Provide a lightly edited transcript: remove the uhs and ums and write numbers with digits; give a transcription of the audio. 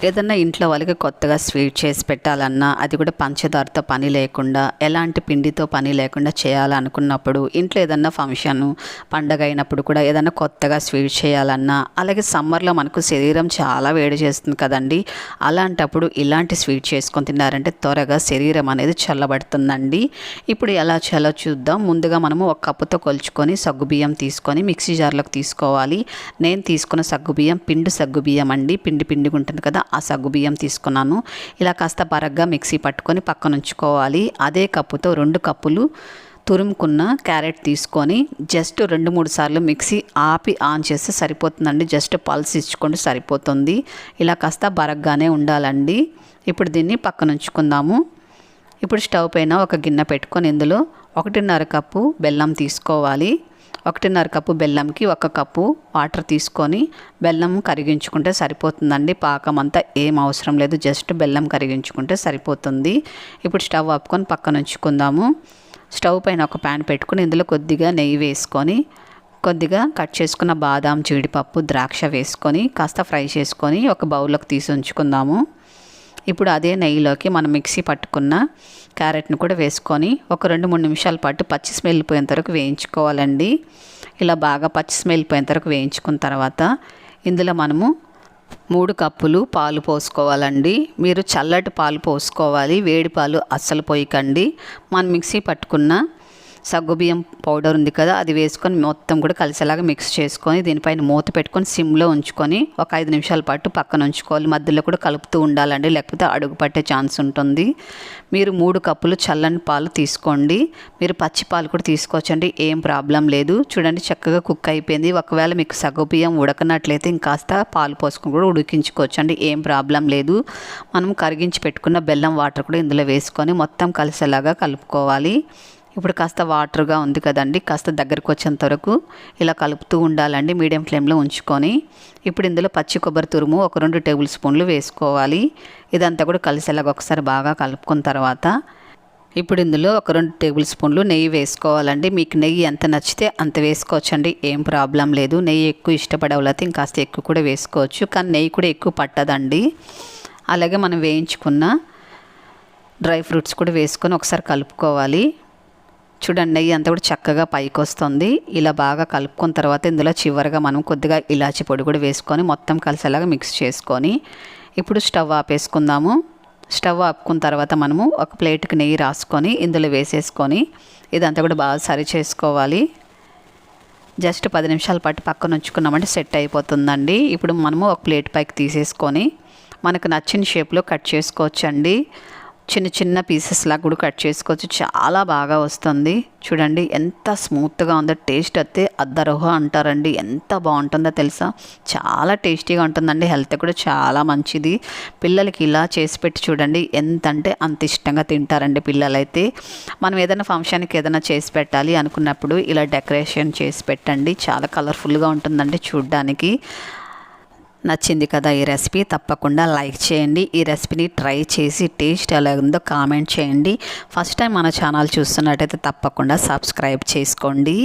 ఏదన్నా ఇంట్లో వాళ్ళకి కొత్తగా స్వీట్ చేసి పెట్టాలన్నా, అది కూడా పంచదారతో పని లేకుండా, ఎలాంటి పిండితో పని లేకుండా చేయాలనుకున్నప్పుడు, ఇంట్లో ఏదన్నా ఫంక్షను పండగ అయినప్పుడు కూడా ఏదన్నా కొత్తగా స్వీట్ చేయాలన్నా, అలాగే సమ్మర్లో మనకు శరీరం చాలా వేడి చేస్తుంది కదండి. అలాంటప్పుడు ఇలాంటి స్వీట్ చేసుకొని తిన్నారంటే త్వరగా శరీరం అనేది చల్లబడుతుందండి. ఇప్పుడు ఎలా చేయాలో చూద్దాం. ముందుగా మనము ఒక కప్పుతో కొలుచుకొని సగ్గుబియ్యం తీసుకొని మిక్సీ జార్లోకి తీసుకోవాలి. నేను తీసుకున్న సగ్గుబియ్యం పిండి సగ్గుబియ్యం అండి. పిండిగా ఉంటుంది కదా, ఆ సగ్గుబియ్యం తీసుకున్నాను. ఇలా కాస్త బరగ్గా మిక్సీ పట్టుకొని పక్కన ఉంచుకోవాలి. అదే కప్పుతో 2 కప్పులు తురుముకున్న క్యారెట్ తీసుకొని జస్ట్ 2-3 సార్లు మిక్సీ ఆపి ఆన్ చేస్తే సరిపోతుందండి. జస్ట్ పల్స్ ఇచ్చుకుంటే సరిపోతుంది. ఇలా కాస్త బరగ్గానే ఉండాలండి. ఇప్పుడు దీన్ని పక్కన ఉంచుకుందాము. ఇప్పుడు స్టవ్ పైన ఒక గిన్నె పెట్టుకొని ఇందులో 1.5 కప్పు బెల్లం తీసుకోవాలి. 1.5 కప్పు బెల్లంకి 1 కప్పు వాటర్ తీసుకొని బెల్లం కరిగించుకుంటే సరిపోతుందండి. పాకం అంతా ఏం అవసరం లేదు, జస్ట్ బెల్లం కరిగించుకుంటే సరిపోతుంది. ఇప్పుడు స్టవ్ ఆపుకొని పక్కన ఉంచుకుందాము. స్టవ్ పైన ఒక ప్యాన్ పెట్టుకుని ఇందులో కొద్దిగా నెయ్యి వేసుకొని, కొద్దిగా కట్ చేసుకున్న బాదాం, జీడిపప్పు, ద్రాక్ష వేసుకొని కాస్త ఫ్రై చేసుకొని ఒక బౌల్లోకి తీసి ఉంచుకుందాము. ఇప్పుడు అదే నెయ్యిలోకి మనం మిక్సీ పట్టుకున్న క్యారెట్ను కూడా వేసుకొని ఒక 2-3 నిమిషాల పాటు పచ్చి స్మెల్ పోయేంత వరకు వేయించుకోవాలండి. ఇలా బాగా పచ్చి స్మెల్ పోయేంత వరకు వేయించుకున్న తర్వాత ఇందులో మనము 3 కప్పులు పాలు పోసుకోవాలండి. మీరు చల్లటి పాలు పోసుకోవాలి, వేడి పాలు అస్సలు పోయకండి. మనం మిక్సీ పట్టుకున్న సగ్గుబియ్యం పౌడర్ ఉంది కదా, అది వేసుకొని మొత్తం కూడా కలిసేలాగా మిక్స్ చేసుకొని దీనిపైన మూత పెట్టుకొని సిమ్లో ఉంచుకొని ఒక 5 నిమిషాల పాటు పక్కన ఉంచుకోవాలి. మధ్యలో కూడా కలుపుతూ ఉండాలండి, లేకపోతే అడుగు పట్టే ఛాన్స్ ఉంటుంది. మీరు 3 కప్పులు చల్లని పాలు తీసుకోండి. మీరు పచ్చి పాలు కూడా తీసుకోవచ్చండి, ఏం ప్రాబ్లం లేదు. చూడండి చక్కగా కుక్ అయిపోయింది. ఒకవేళ మీకు సగ్గుబియ్యం ఉడకనట్లయితే ఇంకాస్త పాలు పోసుకొని కూడా ఉడికించుకోవచ్చండి, ఏం ప్రాబ్లం లేదు. మనం కరిగించి పెట్టుకున్న బెల్లం వాటర్ కూడా ఇందులో వేసుకొని మొత్తం కలిసేలాగా కలుపుకోవాలి. ఇప్పుడు కాస్త వాటర్గా ఉంది కదండి, కాస్త దగ్గరకు వచ్చేంత వరకు ఇలా కలుపుతూ ఉండాలండి, మీడియం ఫ్లేమ్లో ఉంచుకొని. ఇప్పుడు ఇందులో పచ్చి కొబ్బరి తురుము ఒక 2 టేబుల్ స్పూన్లు వేసుకోవాలి. ఇదంతా కూడా కలిసేలాగా ఒకసారి బాగా కలుపుకున్న తర్వాత ఇప్పుడు ఇందులో ఒక 2 టేబుల్ స్పూన్లు నెయ్యి వేసుకోవాలండి. మీకు నెయ్యి ఎంత నచ్చితే అంత వేసుకోవచ్చండి, ఏం ప్రాబ్లం లేదు. నెయ్యి ఎక్కువ ఇష్టపడే వాళ్ళైతే ఇంకాస్త ఎక్కువ కూడా వేసుకోవచ్చు, కానీ నెయ్యి కూడా ఎక్కువ పట్టదండి. అలాగే మనం వేయించుకున్న డ్రై ఫ్రూట్స్ కూడా వేసుకొని ఒకసారి కలుపుకోవాలి. చూడండి నెయ్యి అంతా కూడా చక్కగా పైకి వస్తుంది. ఇలా బాగా కలుపుకున్న తర్వాత ఇందులో చివరిగా మనం కొద్దిగా ఇలాచి పొడి కూడా వేసుకొని మొత్తం కలిసేలాగా మిక్స్ చేసుకొని ఇప్పుడు స్టవ్ ఆపేసుకుందాము. స్టవ్ ఆపుకున్న తర్వాత మనము ఒక ప్లేట్కి నెయ్యి రాసుకొని ఇందులో వేసేసుకొని ఇదంతా కూడా బాగా సరి చేసుకోవాలి. జస్ట్ 10 నిమిషాల పాటు పక్కన ఉంచుకున్నామంటే సెట్ అయిపోతుందండి. ఇప్పుడు మనము ఒక ప్లేట్ పైకి తీసేసుకొని మనకు నచ్చిన షేప్లో కట్ చేసుకోవచ్చండి. చిన్న పీసెస్ లాగా కూడా కట్ చేసుకోవచ్చు, చాలా బాగా వస్తుంది. చూడండి ఎంత స్మూత్గా ఉందో, టేస్ట్ అయితే అద్దరోహ అంటారండి. ఎంత బాగుంటుందో తెలుసా, చాలా టేస్టీగా ఉంటుందండి, హెల్త్ కూడా చాలా మంచిది. పిల్లలకి ఇలా చేసి పెట్టి చూడండి, ఎంత అంటే అంత ఇష్టంగా తింటారండి పిల్లలైతే. మనం ఏదైనా ఫంక్షన్కి ఏదైనా చేసి పెట్టాలి అనుకున్నప్పుడు ఇలా డెకరేషన్ చేసి పెట్టండి, చాలా కలర్ఫుల్గా ఉంటుందండి చూడ్డానికి. నచ్చింది కదా ఈ రెసిపీ, తప్పకుండా లైక్ చేయండి. ఈ రెసిపీని ట్రై చేసి టేస్ట్ ఎలా ఉందో కామెంట్ చేయండి. ఫస్ట్ టైం మన ఛానల్ చూస్తున్నట్టయితే తప్పకుండా సబ్స్క్రైబ్ చేసుకోండి.